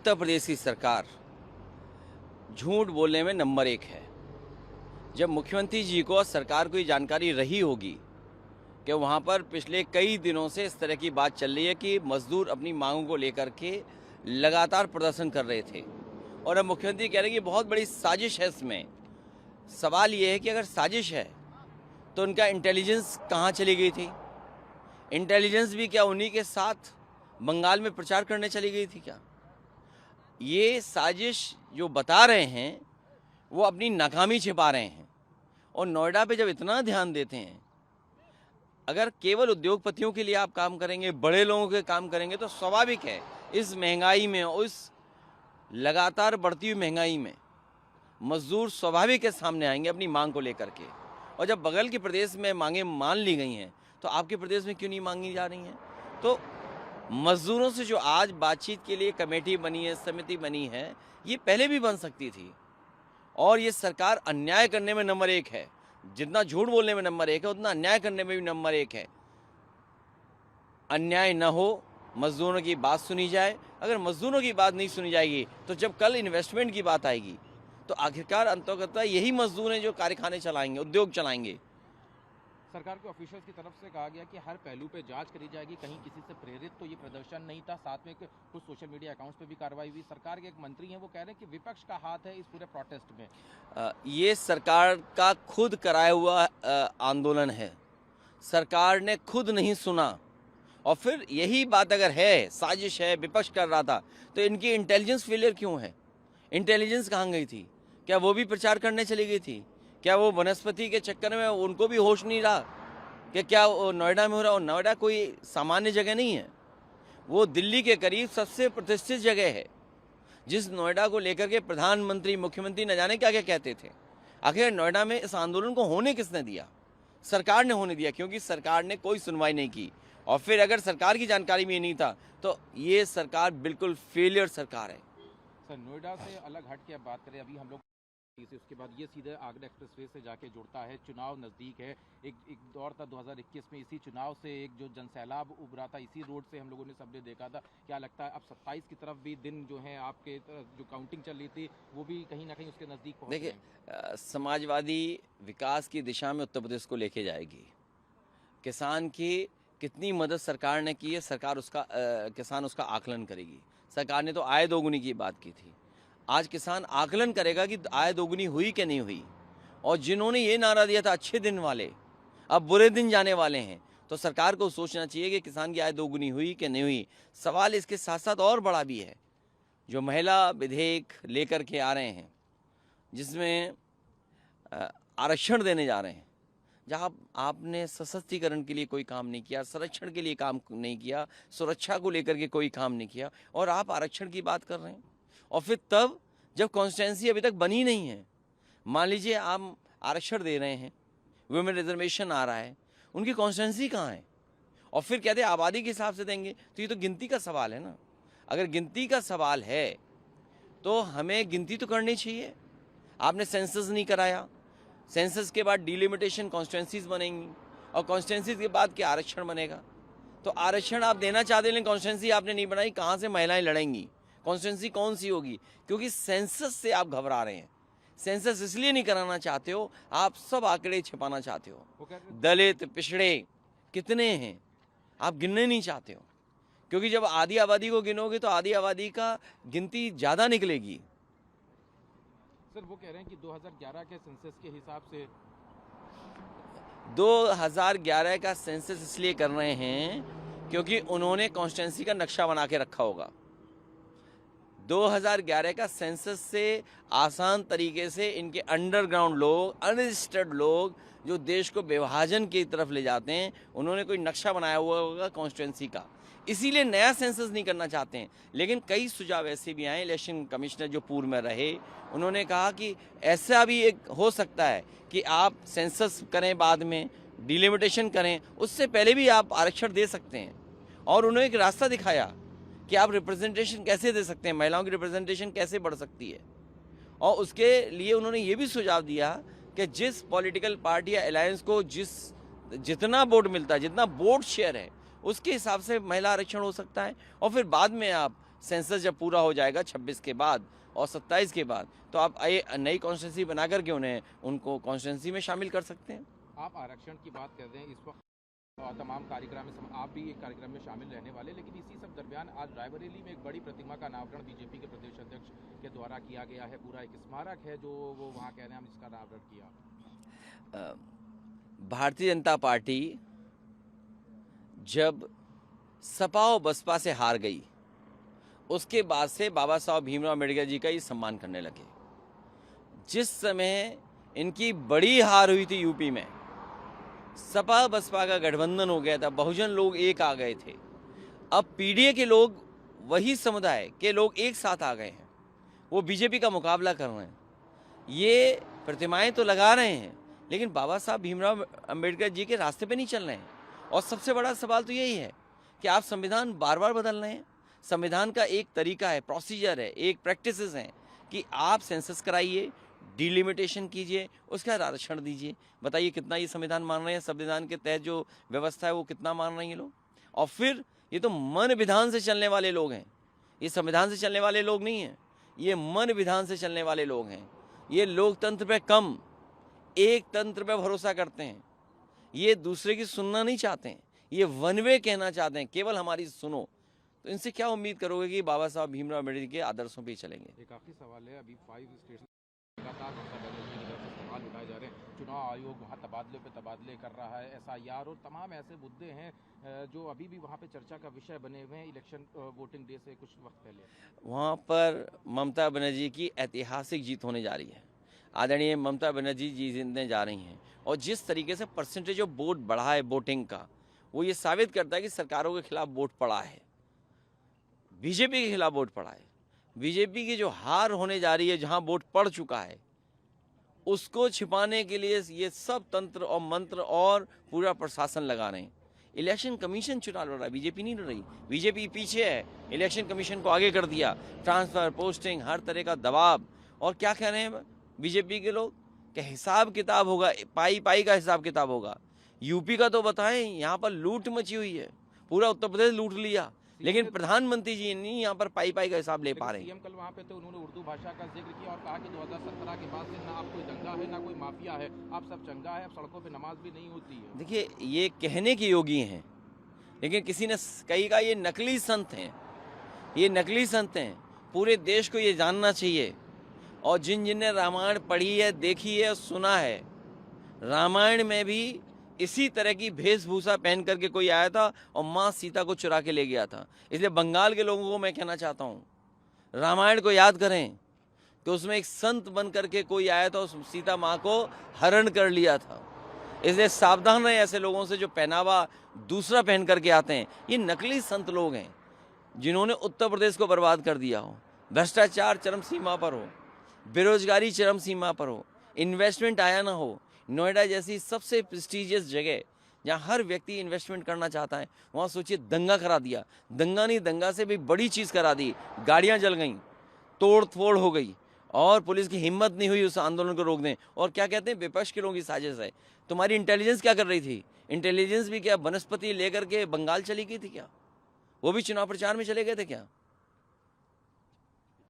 उत्तर प्रदेश की सरकार झूठ बोलने में नंबर 1 है। जब मुख्यमंत्री जी को और सरकार को ये जानकारी रही होगी कि वहाँ पर पिछले कई दिनों से इस तरह की बात चल रही है कि मजदूर अपनी मांगों को लेकर के लगातार प्रदर्शन कर रहे थे, और अब मुख्यमंत्री कह रहे हैं कि बहुत बड़ी साजिश है इसमें। सवाल ये है कि अगर साजिश है तो उनका इंटेलिजेंस कहाँ चली गई थी? इंटेलिजेंस भी क्या उन्हीं के साथ बंगाल में प्रचार करने चली गई थी क्या? ये साजिश जो बता रहे हैं वो अपनी नाकामी छिपा रहे हैं। और नोएडा पे जब इतना ध्यान देते हैं, अगर केवल उद्योगपतियों के लिए आप काम करेंगे, बड़े लोगों के काम करेंगे, तो स्वाभाविक है इस महंगाई में, उस लगातार बढ़ती हुई महंगाई में मजदूर स्वाभाविक के सामने आएंगे अपनी मांग को लेकर के। और जब बगल के प्रदेश में मांगे मान ली गई हैं तो आपके प्रदेश में क्यों नहीं मांगी जा रही हैं? तो मजदूरों से जो आज बातचीत के लिए कमेटी बनी है, समिति बनी है, ये पहले भी बन सकती थी। और ये सरकार अन्याय करने में नंबर 1 है। जितना झूठ बोलने में नंबर 1 है, उतना अन्याय करने में भी नंबर 1 है। अन्याय न हो, मजदूरों की बात सुनी जाए। अगर मजदूरों की बात नहीं सुनी जाएगी तो जब कल इन्वेस्टमेंट की बात आएगी तो आखिरकार अंततः यही मजदूर हैं जो कारखाने चलाएंगे, उद्योग चलाएंगे। सरकार के ऑफिशियल्स की तरफ से कहा गया कि हर पहलू पे जांच करी जाएगी, कहीं किसी से प्रेरित तो ये प्रदर्शन नहीं था। साथ में कुछ सोशल मीडिया अकाउंट्स पे भी कार्रवाई हुई। सरकार के एक मंत्री हैं, वो कह रहे हैं कि विपक्ष का हाथ है इस पूरे प्रोटेस्ट में। ये सरकार का खुद कराया हुआ आंदोलन है। सरकार ने खुद नहीं सुना। और फिर यही बात अगर है, साजिश है, विपक्ष कर रहा था, तो इनकी इंटेलिजेंस फेलियर क्यों है? इंटेलिजेंस कहाँ गई थी? क्या वो भी प्रचार करने चली गई थी? क्या वो वनस्पति के चक्कर में उनको भी होश नहीं रहा कि क्या नोएडा में हो रहा? और नोएडा कोई सामान्य जगह नहीं है, वो दिल्ली के करीब सबसे प्रतिष्ठित जगह है, जिस नोएडा को लेकर के प्रधानमंत्री, मुख्यमंत्री न जाने क्या क्या कहते थे। आखिर नोएडा में इस आंदोलन को होने किसने दिया? सरकार ने होने दिया, क्योंकि सरकार ने कोई सुनवाई नहीं की। और फिर अगर सरकार की जानकारी में ये नहीं था तो ये सरकार बिल्कुल फेलियर सरकार है। सर, नोएडा से अलग हट के अब बात करें, अभी हम लोग उसके बाद ये सीधे आगरा एक्सप्रेसवे से जाके जुड़ता है। चुनाव नज़दीक है। एक दौर था 2021 में, इसी चुनाव से एक जो जनसैलाब उभरा था, इसी रोड से हम लोगों ने सबने देखा था। क्या लगता है अब 27 की तरफ भी दिन जो है आपके जो काउंटिंग चल रही थी वो भी कहीं ना कहीं उसके नज़दीक पहुँच गए? देखिए, समाजवादी विकास की दिशा में उत्तर प्रदेश को लेके जाएगी। किसान की कितनी मदद सरकार ने की है, सरकार उसका किसान उसका आकलन करेगी। सरकार ने तो आय दोगुनी की बात की थी। आज किसान आकलन करेगा कि आय दोगुनी हुई कि नहीं हुई। और जिन्होंने ये नारा दिया था अच्छे दिन वाले, अब बुरे दिन जाने वाले हैं, तो सरकार को सोचना चाहिए कि किसान की आय दोगुनी हुई कि नहीं हुई। सवाल इसके साथ साथ और बड़ा भी है। जो महिला विधेयक लेकर के आ रहे हैं, जिसमें आरक्षण देने जा रहे हैं, जहाँ आपने सशक्तिकरण के लिए कोई काम नहीं किया, संरक्षण के लिए काम नहीं किया, सुरक्षा को लेकर के कोई काम नहीं किया, और आप आरक्षण की बात कर रहे हैं। और फिर तब जब कॉन्स्टिट्यूंसी अभी तक बनी नहीं है, मान लीजिए आप आरक्षण दे रहे हैं, वुमेन रिजर्वेशन आ रहा है, उनकी कॉन्स्टिट्यूंसी कहाँ है? और फिर कहते हैं आबादी के हिसाब से देंगे, तो ये तो गिनती का सवाल है ना। अगर गिनती का सवाल है तो हमें गिनती तो करनी चाहिए। आपने सेंसस नहीं कराया, सेंसस के बाद डिलिमिटेशन कॉन्स्टिट्यूंसीज बनेंगी, और कॉन्स्टिट्यूंसीज के बाद क्या आरक्षण बनेगा? तो आरक्षण आप देना चाहते हैं, कॉन्स्टिट्यूंसी आपने नहीं बनाई, कहाँ से महिलाएं लड़ेंगी? कॉन्स्टिट्यूंसी कौन सी होगी? क्योंकि सेंसस से आप घबरा रहे हैं। सेंसस इसलिए नहीं कराना चाहते हो, आप सब आंकड़े छिपाना चाहते हो। दलित, पिछड़े कितने हैं आप गिनने नहीं चाहते हो, क्योंकि जब आधी आबादी को गिनोगे तो आधी आबादी का गिनती ज़्यादा निकलेगी। सर, वो कह रहे हैं कि 2011 के सेंसस के हिसाब से 2011 का सेंसस इसलिए कर रहे हैं क्योंकि उन्होंने कॉन्स्टिट्यूंसी का नक्शा बना के रखा होगा। 2011 का सेंसस से आसान तरीके से इनके अंडरग्राउंड लोग, अनरजिस्टर्ड लोग जो देश को विभाजन की तरफ ले जाते हैं, उन्होंने कोई नक्शा बनाया हुआ होगा कॉन्स्टिट्यूंसी का, इसीलिए नया सेंसस नहीं करना चाहते हैं। लेकिन कई सुझाव ऐसे भी आए। इलेक्शन कमिश्नर जो पूर्व में रहे, उन्होंने कहा कि ऐसा भी एक हो सकता है कि आप सेंसस करें, बाद में डिलिमिटेशन करें, उससे पहले भी आप आरक्षण दे सकते हैं। और उन्होंने एक रास्ता दिखाया कि आप रिप्रेजेंटेशन कैसे दे सकते हैं, महिलाओं की रिप्रेजेंटेशन कैसे बढ़ सकती है। और उसके लिए उन्होंने ये भी सुझाव दिया कि जिस पॉलिटिकल पार्टी या अलायंस को जितना वोट मिलता है, जितना वोट शेयर है, उसके हिसाब से महिला आरक्षण हो सकता है। और फिर बाद में आप सेंसस जब पूरा हो जाएगा 26 के बाद और 27 के बाद, तो आप नई कॉन्स्टिट्यूंसी बना करके उन्हें उनको कॉन्स्टिट्यूंसी में शामिल कर सकते हैं। आप आरक्षण की बात कर रहे हैं, इस वक्त तमाम कार्यक्रम में आप भी एक कार्यक्रम में शामिल रहने वाले, लेकिन इसी सब दरमियान आज रायबरेली में एक बड़ी प्रतिमा का अनावरण बीजेपी के प्रदेश अध्यक्ष के द्वारा किया गया है। पूरा एक स्मारक है जो वो वहाँ कह रहे हैं हम इसका अनावरण किया। भारतीय जनता पार्टी जब सपा और बसपा से हार गई, उसके बाद से बाबा साहब भीमराव अम्बेडकर जी का ही सम्मान करने लगे। जिस समय इनकी बड़ी हार हुई थी यूपी में, सपा बसपा का गठबंधन हो गया था, बहुजन लोग एक आ गए थे। अब पीडीए के लोग, वही समुदाय के लोग एक साथ आ गए हैं, वो बीजेपी का मुकाबला कर रहे हैं। ये प्रतिमाएं तो लगा रहे हैं, लेकिन बाबा साहब भीमराव अम्बेडकर जी के रास्ते पे नहीं चल रहे हैं। और सबसे बड़ा सवाल तो यही है कि आप संविधान बार बार बदल रहे हैं। संविधान का एक तरीका है, प्रोसीजर है, एक प्रैक्टिसेस हैं कि आप सेंसस कराइए, डिलिमिटेशन कीजिए, उसके बाद आरक्षण दीजिए। बताइए कितना ये संविधान मान रहे हैं? संविधान के तहत जो व्यवस्था है वो कितना मान रहे हैं ये लोग? और फिर ये तो मन विधान से चलने वाले लोग हैं, ये संविधान से चलने वाले लोग नहीं हैं, ये मन विधान से चलने वाले लोग हैं। ये लोकतंत्र पे कम, एक तंत्र पे भरोसा करते हैं। ये दूसरे की सुनना नहीं चाहते हैं, ये वन वे कहना चाहते हैं, केवल हमारी सुनो। तो इनसे क्या उम्मीद करोगे कि बाबा साहब भीमराव अम्बेडकर के आदर्शों पे ही चलेंगे? एक आखिरी सवाल है, अभी 5 स्टेशन लगातार ममता बनर्जी की तरफ से सवाल उठाए जा रहे हैं। चुनाव आयोग वहाँ तबादले पे तबादले कर रहा है, एसआईआर और तमाम ऐसे मुद्दे हैं जो अभी भी वहाँ पे चर्चा का विषय बने हुए हैं। इलेक्शन वोटिंग डे से कुछ वक्त पहले वहाँ पर ममता बनर्जी की ऐतिहासिक जीत होने जा रही है। आदरणीय ममता बनर्जी जी जीतने जा रही हैं, और जिस तरीके से परसेंटेज ऑफ वोट बढ़ा है वोटिंग का, वो ये साबित करता है कि सरकारों के खिलाफ वोट पड़ा है, बीजेपी के खिलाफ वोट पड़ा है। बीजेपी की जो हार होने जा रही है, जहां वोट पड़ चुका है, उसको छिपाने के लिए ये सब तंत्र और मंत्र और पूरा प्रशासन लगा रहे हैं। इलेक्शन कमीशन चुनाव लड़ रहा है, बीजेपी नहीं लड़ रही। बीजेपी पीछे है, इलेक्शन कमीशन को आगे कर दिया, ट्रांसफर, पोस्टिंग, हर तरह का दबाव। और क्या कह रहे हैं बीजेपी के लोग कि हिसाब किताब होगा, पाई पाई का हिसाब किताब होगा। यूपी का तो बताएं, यहाँ पर लूट मची हुई है, पूरा उत्तर प्रदेश लूट लिया, लेकिन प्रधानमंत्री जी नहीं यहाँ पर पाई पाई का हिसाब ले पा रहे हैं। सीएम कल वहाँ पे तो उन्होंने उर्दू भाषा का जिक्र किया और कहा कि 2017 के बाद से ना आप कोई दंगा है ना कोई माफिया है, आप सब चंगा है, अब सड़कों पे नमाज भी नहीं होती है। देखिए, ये कहने के योगी हैं, लेकिन किसी ने कही का ये नकली संत हैं, ये नकली संत हैं। पूरे देश को ये जानना चाहिए, और जिन जिन ने रामायण पढ़ी है, देखी है, सुना है, रामायण में भी इसी तरह की वेशभूषा पहन करके कोई आया था और माँ सीता को चुरा के ले गया था। इसलिए बंगाल के लोगों को मैं कहना चाहता हूँ, रामायण को याद करें कि उसमें एक संत बन करके कोई आया था, उस सीता माँ को हरण कर लिया था। इसलिए सावधान रहें ऐसे लोगों से जो पहनावा दूसरा पहन करके आते हैं। ये नकली संत लोग हैं जिन्होंने उत्तर प्रदेश को बर्बाद कर दिया हो। भ्रष्टाचार चरम सीमा पर हो, बेरोजगारी चरम सीमा पर हो, इन्वेस्टमेंट आया ना हो। नोएडा जैसी सबसे प्रेस्टिजियस जगह जहाँ हर व्यक्ति इन्वेस्टमेंट करना चाहता है, वहाँ सोचिए दंगा करा दिया। दंगा नहीं, दंगा से भी बड़ी चीज़ करा दी, गाड़ियाँ जल गईं, तोड़ फोड़ हो गई, और पुलिस की हिम्मत नहीं हुई उस आंदोलन को रोक दें। और क्या कहते हैं, विपक्ष के लोगों की साजिश है। तुम्हारी इंटेलिजेंस क्या कर रही थी? इंटेलिजेंस भी क्या वनस्पति लेकर के बंगाल चली गई थी क्या? वो भी चुनाव प्रचार में चले गए थे क्या?